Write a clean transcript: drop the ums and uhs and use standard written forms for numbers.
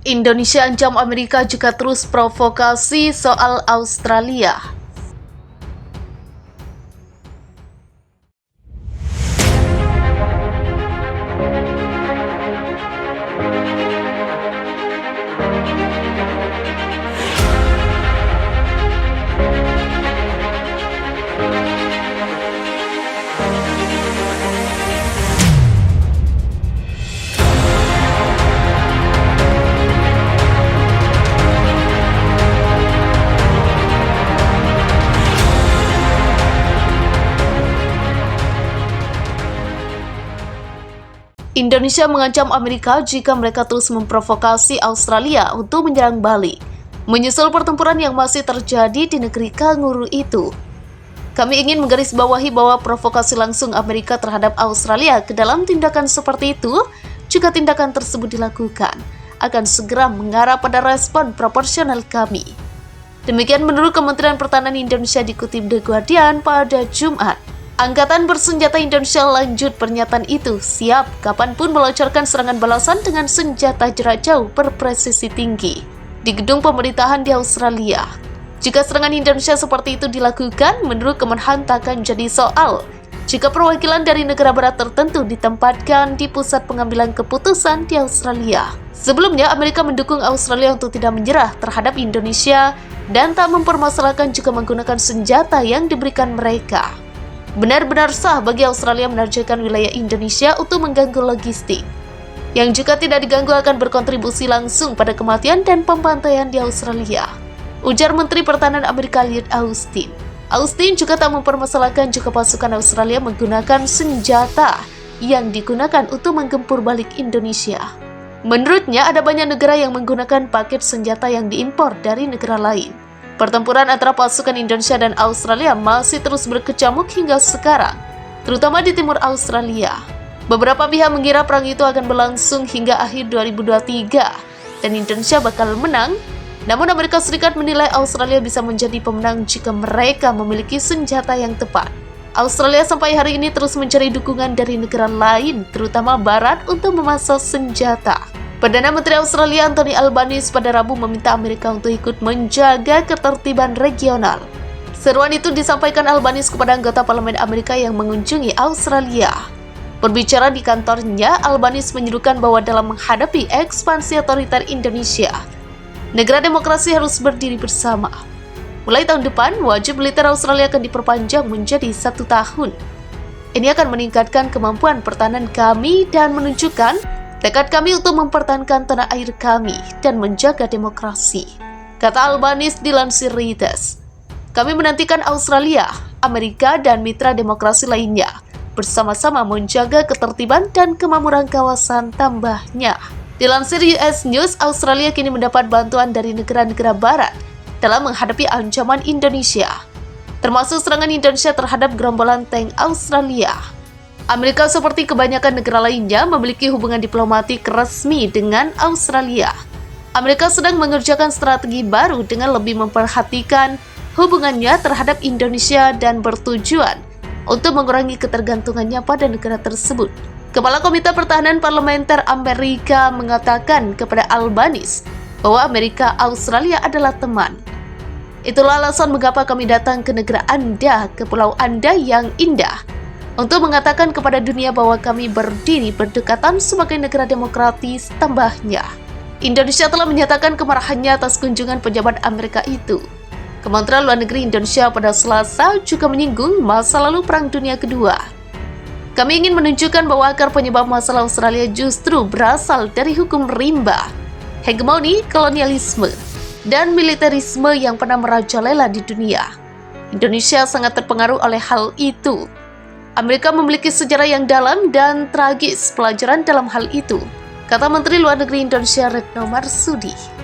Indonesia ancam Amerika jika terus provokasi soal Australia. Indonesia mengancam Amerika jika mereka terus memprovokasi Australia untuk menyerang Bali, menyusul pertempuran yang masih terjadi di negeri kanguru itu. Kami ingin menggarisbawahi bahwa provokasi langsung Amerika terhadap Australia ke dalam tindakan seperti itu, jika tindakan tersebut dilakukan, akan segera mengarah pada respon proporsional kami. Demikian menurut Kementerian Pertahanan Indonesia dikutip The Guardian pada Jumat. Angkatan Bersenjata Indonesia lanjut pernyataan itu siap kapanpun melancarkan serangan balasan dengan senjata jarak jauh berpresisi tinggi di gedung pemerintahan di Australia. Jika serangan Indonesia seperti itu dilakukan, menurut Kemenhan tak akan jadi soal jika perwakilan dari negara barat tertentu ditempatkan di pusat pengambilan keputusan di Australia. Sebelumnya, Amerika mendukung Australia untuk tidak menyerah terhadap Indonesia dan tak mempermasalahkan jika menggunakan senjata yang diberikan mereka. Benar-benar sah bagi Australia menargetkan wilayah Indonesia untuk mengganggu logistik, yang jika tidak diganggu akan berkontribusi langsung pada kematian dan pembantaian di Australia, ujar Menteri Pertahanan Amerika Lloyd Austin. Austin juga tak mempermasalahkan jika pasukan Australia menggunakan senjata yang digunakan untuk menggempur balik Indonesia. Menurutnya, ada banyak negara yang menggunakan paket senjata yang diimpor dari negara lain. Pertempuran antara pasukan Indonesia dan Australia masih terus berkecamuk hingga sekarang, terutama di timur Australia. Beberapa pihak mengira perang itu akan berlangsung hingga akhir 2023 dan Indonesia bakal menang. Namun Amerika Serikat menilai Australia bisa menjadi pemenang jika mereka memiliki senjata yang tepat. Australia sampai hari ini terus mencari dukungan dari negara lain, terutama Barat, untuk memasang senjata. Perdana Menteri Australia Anthony Albanese pada Rabu meminta Amerika untuk ikut menjaga ketertiban regional. Seruan itu disampaikan Albanese kepada anggota parlemen Amerika yang mengunjungi Australia. Berbicara di kantornya, Albanese menyerukan bahwa dalam menghadapi ekspansi otoriter Indonesia, negara demokrasi harus berdiri bersama. Mulai tahun depan, wajib militer Australia akan diperpanjang menjadi 1 tahun. Ini akan meningkatkan kemampuan pertahanan kami dan menunjukkan tekad kami untuk mempertahankan tanah air kami dan menjaga demokrasi, kata Albanese dilansir Reuters. Kami menantikan Australia, Amerika, dan mitra demokrasi lainnya bersama-sama menjaga ketertiban dan kemakmuran kawasan, tambahnya. Dilansir US News, Australia kini mendapat bantuan dari negara-negara barat dalam menghadapi ancaman Indonesia, termasuk serangan Indonesia terhadap gerombolan tank Australia. Amerika seperti kebanyakan negara lainnya memiliki hubungan diplomatik resmi dengan Australia. Amerika sedang mengerjakan strategi baru dengan lebih memperhatikan hubungannya terhadap Indonesia dan bertujuan untuk mengurangi ketergantungannya pada negara tersebut. Kepala Komite Pertahanan Parlementer Amerika mengatakan kepada Albanese bahwa Amerika Australia adalah teman. Itulah alasan mengapa kami datang ke negara Anda, ke pulau Anda yang indah, untuk mengatakan kepada dunia bahwa kami berdiri berdekatan sebagai negara demokratis, tambahnya. Indonesia telah menyatakan kemarahannya atas kunjungan pejabat Amerika itu. Kementerian Luar Negeri Indonesia pada Selasa juga menyinggung masa lalu Perang Dunia Kedua. Kami ingin menunjukkan bahwa akar penyebab masalah Australia justru berasal dari hukum rimba, hegemoni, kolonialisme, dan militerisme yang pernah merajalela di dunia. Indonesia sangat terpengaruh oleh hal itu. Amerika memiliki sejarah yang dalam dan tragis pelajaran dalam hal itu, kata Menteri Luar Negeri Indonesia Retno Marsudi.